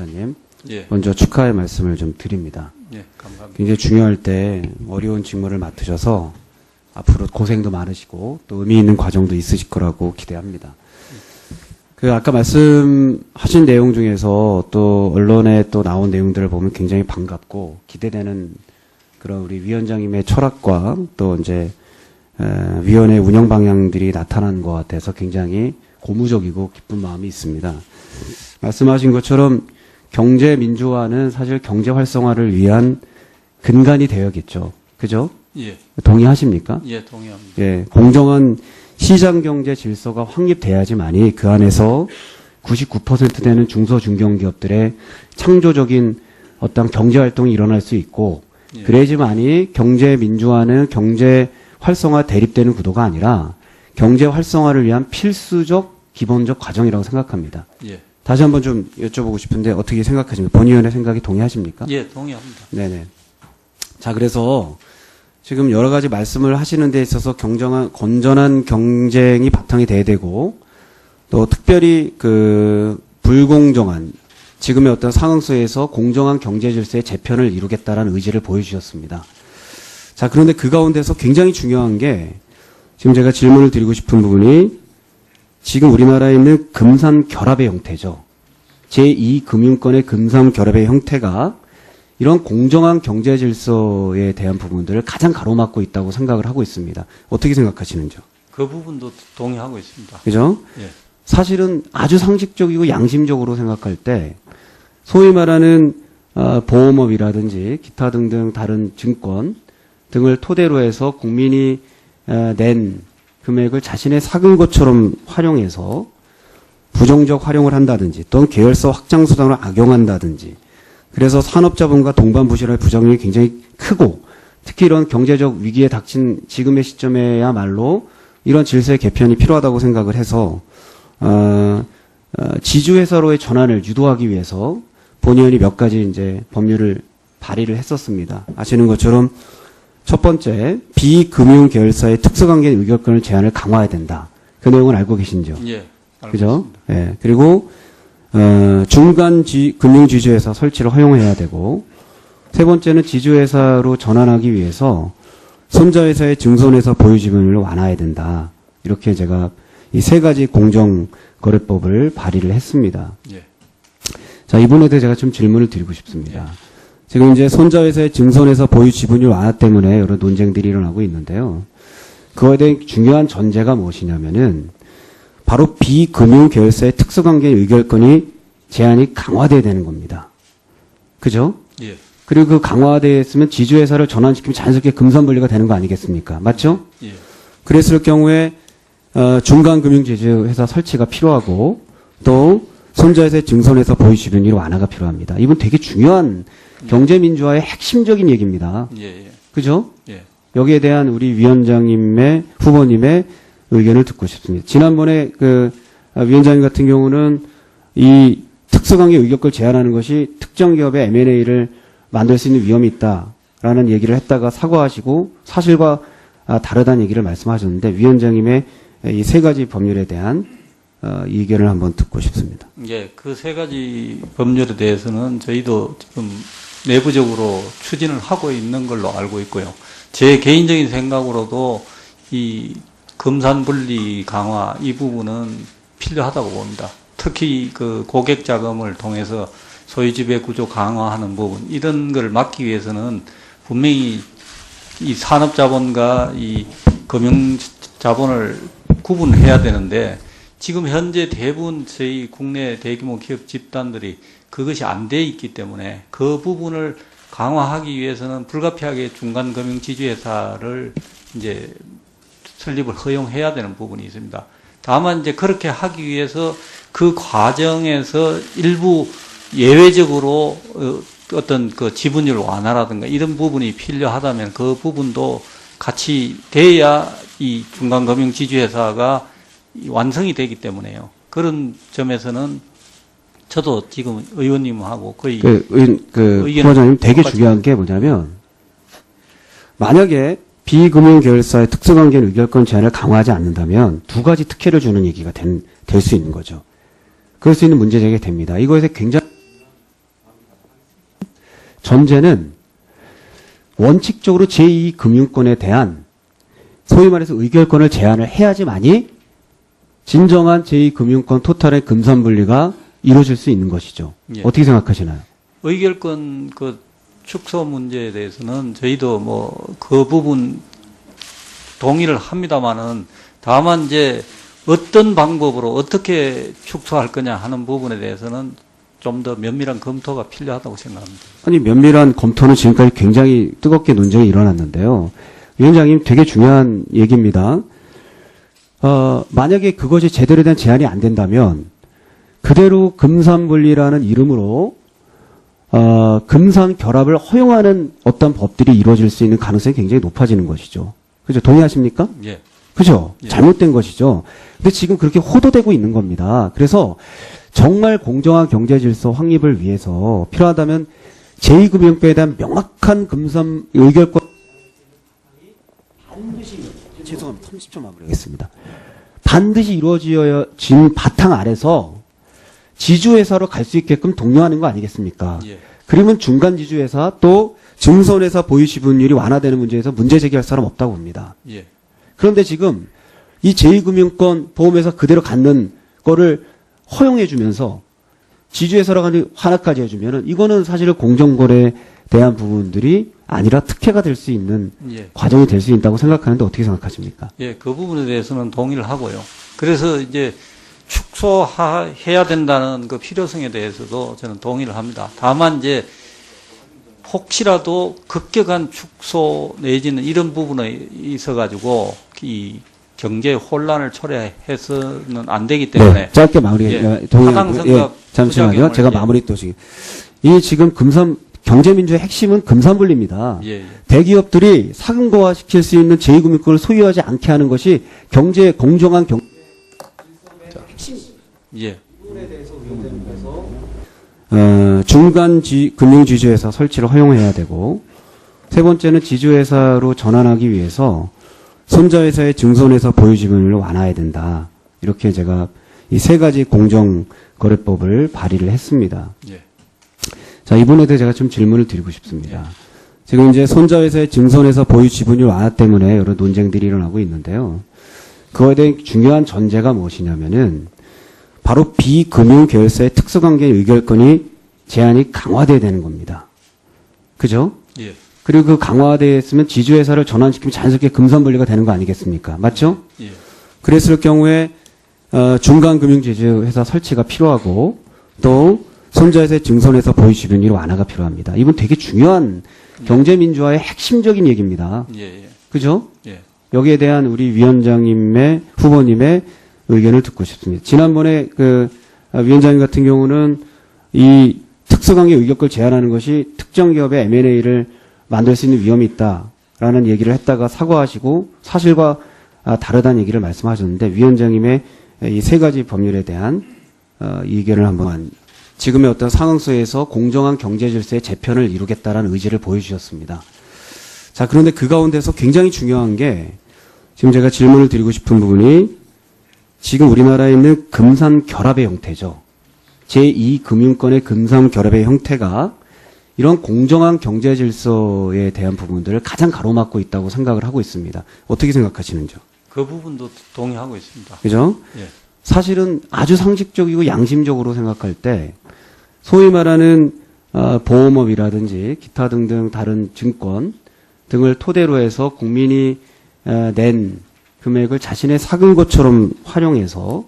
부사님. 예. 먼저 축하의 말씀을 좀 드립니다. 예, 감사합니다. 굉장히 중요할 때 어려운 직무를 맡으셔서 앞으로 고생도 많으시고 또 의미 있는 과정도 있으실 거라고 기대합니다. 아까 말씀하신 내용 중에서 또 언론에 또 나온 내용들을 보면 굉장히 반갑고 기대되는 그런 우리 위원장님의 철학과 또 이제 위원회 운영 방향들이 나타난 것 같아서 굉장히 고무적이고 기쁜 마음이 있습니다. 말씀하신 것처럼 경제 민주화는 사실 경제 활성화를 위한 근간이 되어야겠죠. 그죠? 예. 동의하십니까? 예, 동의합니다. 예, 공정한 시장 경제 질서가 확립돼야지만이 그 안에서 99% 되는 중소 중견기업들의 창조적인 어떤 경제 활동이 일어날 수 있고 예. 그래야지만이 경제 민주화는 경제 활성화 대립되는 구도가 아니라 경제 활성화를 위한 필수적 기본적 과정이라고 생각합니다. 예. 다시 한번 좀 여쭤보고 싶은데 어떻게 생각하십니까? 본의원의 생각이 동의하십니까? 예, 동의합니다. 네네. 자, 그래서 지금 여러 가지 말씀을 하시는 데 있어서 건전한 경쟁이 바탕이 돼야 되고 또 특별히 불공정한 지금의 어떤 상황 속에서 공정한 경제 질서의 재편을 이루겠다라는 의지를 보여주셨습니다. 자, 그런데 그 가운데서 굉장히 중요한 게 지금 제가 질문을 드리고 싶은 부분이 지금 우리나라에 있는 금산결합의 형태죠. 제2금융권의 금산결합의 형태가 이런 공정한 경제 질서에 대한 부분들을 가장 가로막고 있다고 생각을 하고 있습니다. 어떻게 생각하시는지요? 그 부분도 동의하고 있습니다. 그죠? 예. 사실은 아주 상식적이고 양심적으로 생각할 때 소위 말하는 보험업이라든지 기타 등등 다른 증권 등을 토대로 해서 국민이 낸 금액을 자신의 삭은 것처럼 활용해서 부정적 활용을 한다든지 또는 계열사 확장 수단을 악용한다든지 그래서 산업자본과 동반부실의 부작용이 굉장히 크고 특히 이런 경제적 위기에 닥친 지금의 시점에야말로 이런 질서의 개편이 필요하다고 생각을 해서 지주회사로의 전환을 유도하기 위해서 본의원이 몇 가지 이제 법률을 발의를 했었습니다. 아시는 것처럼 첫 번째 비금융 계열사의 특수관계 의결권을 제한을 강화해야 된다. 그 내용은 알고 계신죠? 예. 알고 그죠? 있습니다. 예. 그리고 중간 금융지주회사 설치를 허용해야 되고 세 번째는 지주회사로 전환하기 위해서 손자회사의 증손회사 보유지분을 완화해야 된다. 이렇게 제가 이 세 가지 공정거래법을 발의를 했습니다. 예. 자, 이분에 대해 제가 좀 질문을 드리고 싶습니다. 예. 지금 이제 손자회사의 증손회사 보유지분율 완화 때문에 여러 논쟁들이 일어나고 있는데요. 그거에 대한 중요한 전제가 무엇이냐면은 바로 비금융 계열사의 특수관계 의결권이 제한이 강화돼야 되는 겁니다. 그죠? 예. 그리고 그 강화되었으면 지주회사를 전환시키면 자연스럽게 금산분리가 되는 거 아니겠습니까? 맞죠? 예. 그랬을 경우에 중간금융지주회사 설치가 필요하고 또 손자회사의 증손회사 보유지분율 완화가 필요합니다. 이건 되게 중요한 경제민주화의 핵심적인 얘기입니다. 예. 예. 그죠? 예. 여기에 대한 우리 위원장님의 후보님의 의견을 듣고 싶습니다. 지난번에 위원장님 같은 경우는 이 특수관계 의결권을 제한하는 것이 특정 기업의 M&A를 만들 수 있는 위험이 있다라는 얘기를 했다가 사과하시고 사실과 다르다는 얘기를 말씀하셨는데 위원장님의 이 세 가지 법률에 대한 의견을 한번 듣고 싶습니다. 예, 그 세 가지 법률에 대해서는 저희도 지금 내부적으로 추진을 하고 있는 걸로 알고 있고요. 제 개인적인 생각으로도 이 금산분리 강화 이 부분은 필요하다고 봅니다. 특히 그 고객 자금을 통해서 소유지배 구조 강화하는 부분 이런 걸 막기 위해서는 분명히 이 산업자본과 이 금융자본을 구분해야 되는데 지금 현재 대부분 저희 국내 대규모 기업 집단들이 그것이 안 돼 있기 때문에 그 부분을 강화하기 위해서는 불가피하게 중간금융지주회사를 이제 설립을 허용해야 되는 부분이 있습니다. 다만 이제 그렇게 하기 위해서 그 과정에서 일부 예외적으로 어떤 그 지분율 완화라든가 이런 부분이 필요하다면 그 부분도 같이 돼야 이 중간금융지주회사가 완성이 되기 때문에요. 그런 점에서는 저도 지금 의원님하고 거의 후보자님 되게 중요한 게 뭐냐면 만약에 비금융 계열사의 특수관계 의결권 제한을 강화하지 않는다면 두 가지 특혜를 주는 얘기가 될 수 있는 거죠. 그럴 수 있는 문제 제기가 됩니다. 이거에 굉장히 전제는 원칙적으로 제2금융권에 대한 소위 말해서 의결권을 제한을 해야지만이 진정한 제2금융권 토탈의 금산분리가 이루어질 수 있는 것이죠. 예. 어떻게 생각하시나요? 의결권 그 축소 문제에 대해서는 저희도 뭐 그 부분 동의를 합니다만은 다만 이제 어떤 방법으로 어떻게 축소할 거냐 하는 부분에 대해서는 좀 더 면밀한 검토가 필요하다고 생각합니다. 아니, 면밀한 검토는 지금까지 굉장히 뜨겁게 논쟁이 일어났는데요. 위원장님, 되게 중요한 얘기입니다. 만약에 그것이 제대로 된 제한이 안 된다면 그대로 금산분리라는 이름으로 금산 결합을 허용하는 어떤 법들이 이루어질 수 있는 가능성이 굉장히 높아지는 것이죠. 그죠? 동의하십니까? 예. 그죠? 예. 잘못된 것이죠. 근데 지금 그렇게 호도되고 있는 겁니다. 그래서 정말 공정한 경제 질서 확립을 위해서 필요하다면 제2금융권에 대한 명확한 금산 의결권 반드시, 죄송합니다. 30초 마무리하겠습니다. 반드시 이루어진 바탕 아래서 지주회사로 갈 수 있게끔 독려하는 거 아니겠습니까? 예. 그러면 중간 지주회사 또 증손회사 보유 지분율이 완화되는 문제에서 문제 제기할 사람 없다고 봅니다. 예. 그런데 지금 이 제2금융권 보험회사 그대로 갖는 거를 허용해 주면서 지주회사로 가는 하나까지 해주면은 이거는 사실은 공정거래에 대한 부분들이 아니라 특혜가 될 수 있는 예. 과정이 될 수 있다고 생각하는데 어떻게 생각하십니까? 예, 그 부분에 대해서는 동의를 하고요. 그래서 이제 축소해야 된다는 그 필요성에 대해서도 저는 동의를 합니다. 다만 이제 혹시라도 급격한 축소 내지는 이런 부분에 있어가지고 이 경제 혼란을 초래해서는 안 되기 때문에 네, 짧게 마무리. 예, 동의하고요. 예, 잠시만요. 제가 예. 마무리 또 지금 이 지금 경제민주의 핵심은 금산분리입니다. 예, 예. 대기업들이 상금고화 시킬 수 있는 제2금융권을 소유하지 않게 하는 것이 공정한 경제 예. 중간 금융지주회사 설치를 허용해야 되고, 세 번째는 지주회사로 전환하기 위해서 손자회사의 증손회사 보유지분율을 완화해야 된다. 이렇게 제가 이 세 가지 공정거래법을 발의를 했습니다. 예. 자, 이번에 대해 제가 좀 질문을 드리고 싶습니다. 지금 이제 손자회사의 증손회사 보유지분율 완화 때문에 여러 논쟁들이 일어나고 있는데요. 그거에 대한 중요한 전제가 무엇이냐면은 바로 비금융계열사의 특수관계 의결권이 제한이 강화돼야 되는 겁니다. 그죠? 예. 그리고 그 강화되었으면 지주회사를 전환시키면 자연스럽게 금산분리가 되는 거 아니겠습니까? 맞죠? 예. 그랬을 경우에 중간금융지주회사 설치가 필요하고 또 손자회사의 증손회사 보유지분율 완화가 필요합니다. 이건 되게 중요한 경제민주화의 핵심적인 얘기입니다. 예. 예. 그죠? 예. 여기에 대한 우리 위원장님의 후보님의 의견을 듣고 싶습니다. 지난번에 위원장님 같은 경우는 이 특수관계 의결권을 제한하는 것이 특정 기업의 M&A를 만들 수 있는 위험이 있다라는 얘기를 했다가 사과하시고 사실과 다르다는 얘기를 말씀하셨는데 위원장님의 이 세 가지 법률에 대한 의견을 한번 지금의 어떤 상황 속에서 공정한 경제 질서의 재편을 이루겠다라는 의지를 보여주셨습니다. 자, 그런데 그 가운데서 굉장히 중요한 게 지금 제가 질문을 드리고 싶은 부분이 지금 우리나라에 있는 금산 결합의 형태죠. 제2금융권의 금산 결합의 형태가 이런 공정한 경제 질서에 대한 부분들을 가장 가로막고 있다고 생각을 하고 있습니다. 어떻게 생각하시는지요? 그 부분도 동의하고 있습니다. 그죠? 예. 사실은 아주 상식적이고 양심적으로 생각할 때 소위 말하는 보험업이라든지 기타 등등 다른 증권 등을 토대로 해서 국민이 낸 금액을 자신의 삭은 것처럼 활용해서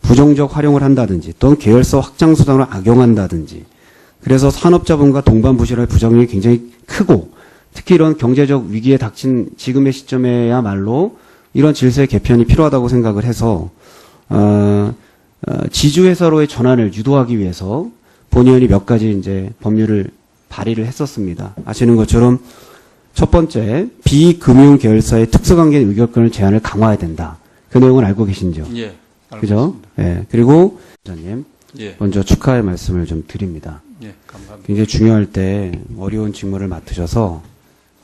부정적 활용을 한다든지 또는 계열사 확장 수단을 악용한다든지 그래서 산업자본과 동반부실할 부작용이 굉장히 크고 특히 이런 경제적 위기에 닥친 지금의 시점에야말로 이런 질서의 개편이 필요하다고 생각을 해서 지주회사로의 전환을 유도하기 위해서 본의원이 몇 가지 이제 법률을 발의를 했었습니다. 아시는 것처럼 첫 번째, 비금융 계열사의 특수관계 의결권을 제한을 강화해야 된다. 그 내용은 알고 계신죠? 예. 알고 그죠? 있습니다. 예. 그리고, 원장님, 예. 먼저 축하의 말씀을 좀 드립니다. 예. 감사합니다. 굉장히 중요할 때 어려운 직무를 맡으셔서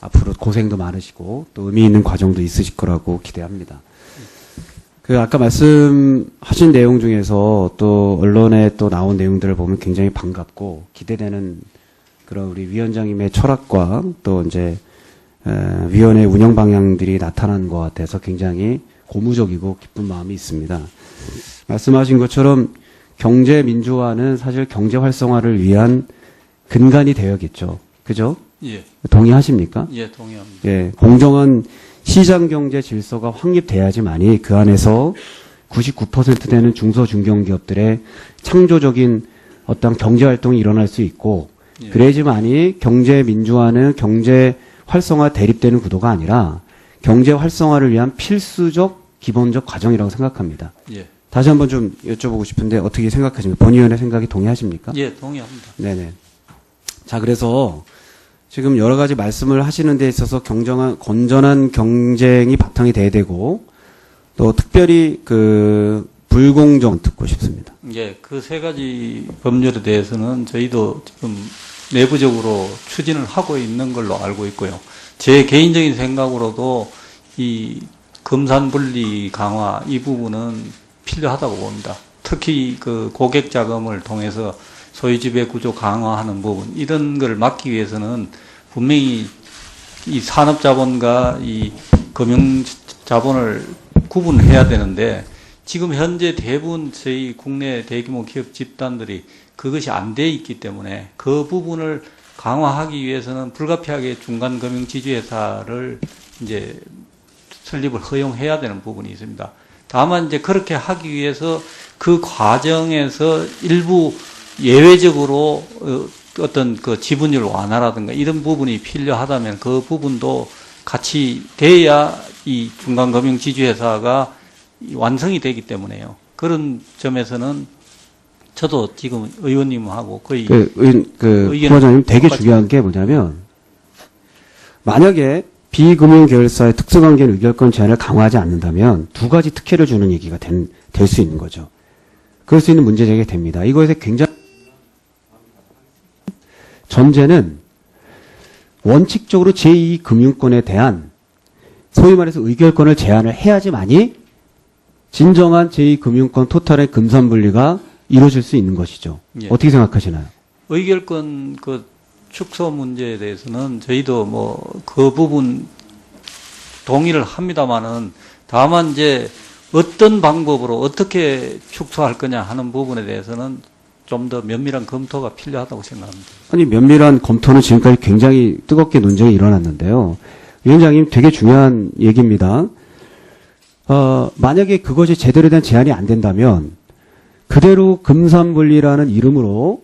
앞으로 고생도 많으시고 또 의미 있는 과정도 있으실 거라고 기대합니다. 아까 말씀하신 내용 중에서 또 언론에 또 나온 내용들을 보면 굉장히 반갑고 기대되는 그런 우리 위원장님의 철학과 또 이제 위원회 운영 방향들이 나타난 것 같아서 굉장히 고무적이고 기쁜 마음이 있습니다. 말씀하신 것처럼 경제 민주화는 사실 경제 활성화를 위한 근간이 되어야겠죠. 그죠? 예, 동의하십니까? 예, 동의합니다. 예, 공정한 시장 경제 질서가 확립돼야지만이 그 안에서 99% 되는 중소 중견기업들의 창조적인 어떤 경제 활동이 일어날 수 있고 예. 그래야지만이 경제 민주화는 경제 활성화 대립되는 구도가 아니라 경제 활성화를 위한 필수적 기본적 과정이라고 생각합니다. 예, 다시 한번 좀 여쭤보고 싶은데 어떻게 생각하십니까? 본 의원의 생각이 동의하십니까? 예, 동의합니다. 네네. 자, 그래서 지금 여러 가지 말씀을 하시는 데 있어서 건전한 경쟁이 바탕이 돼야 되고 또 특별히 불공정 듣고 싶습니다. 예, 그 세 가지 법률에 대해서는 저희도 지금 내부적으로 추진을 하고 있는 걸로 알고 있고요. 제 개인적인 생각으로도 이 금산분리 강화 이 부분은 필요하다고 봅니다. 특히 그 고객 자금을 통해서 소유지배 구조 강화하는 부분 이런 걸 막기 위해서는 분명히 이 산업자본과 이 금융자본을 구분해야 되는데 지금 현재 대부분 저희 국내 대규모 기업 집단들이 그것이 안 돼 있기 때문에 그 부분을 강화하기 위해서는 불가피하게 중간금융지주회사를 이제 설립을 허용해야 되는 부분이 있습니다. 다만 이제 그렇게 하기 위해서 그 과정에서 일부 예외적으로 어떤 그 지분율 완화라든가 이런 부분이 필요하다면 그 부분도 같이 돼야 이 중간금융지주회사가 완성이 되기 때문에요. 그런 점에서는 저도 지금 의원님하고 거의 부원장님 되게 중요한 게 뭐냐면 만약에 비금융계열사의 특수관계인 의결권 제한을 강화하지 않는다면 두 가지 특혜를 주는 얘기가 될 수 있는 거죠. 그럴 수 있는 문제 제기가 됩니다. 이거에서 굉장히 전제는 원칙적으로 제2금융권에 대한 소위 말해서 의결권을 제한을 해야지만이 진정한 제2금융권 토탈의 금산분리가 이루어질 수 있는 것이죠. 예. 어떻게 생각하시나요? 의결권 그 축소 문제에 대해서는 저희도 뭐 그 부분 동의를 합니다만은 다만 이제 어떤 방법으로 어떻게 축소할 거냐 하는 부분에 대해서는 좀 더 면밀한 검토가 필요하다고 생각합니다. 아니 면밀한 검토는 지금까지 굉장히 뜨겁게 논쟁이 일어났는데요. 위원장님 되게 중요한 얘기입니다. 만약에 그것이 제대로 된 제한이 안 된다면 그대로 금산분리라는 이름으로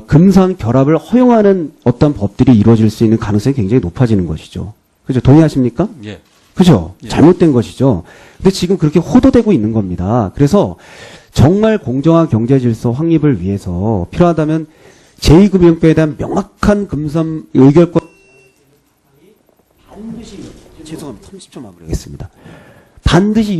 금산 결합을 허용하는 어떤 법들이 이루어질 수 있는 가능성이 굉장히 높아지는 것이죠. 그죠? 동의하십니까? 예. 그죠? 예. 잘못된 것이죠. 근데 지금 그렇게 호도되고 있는 겁니다. 그래서 정말 공정한 경제 질서 확립을 위해서 필요하다면 제2금융권에 대한 명확한 금산 의결권 반드시 죄송합니다. 30초 마무리하겠습니다. 반드시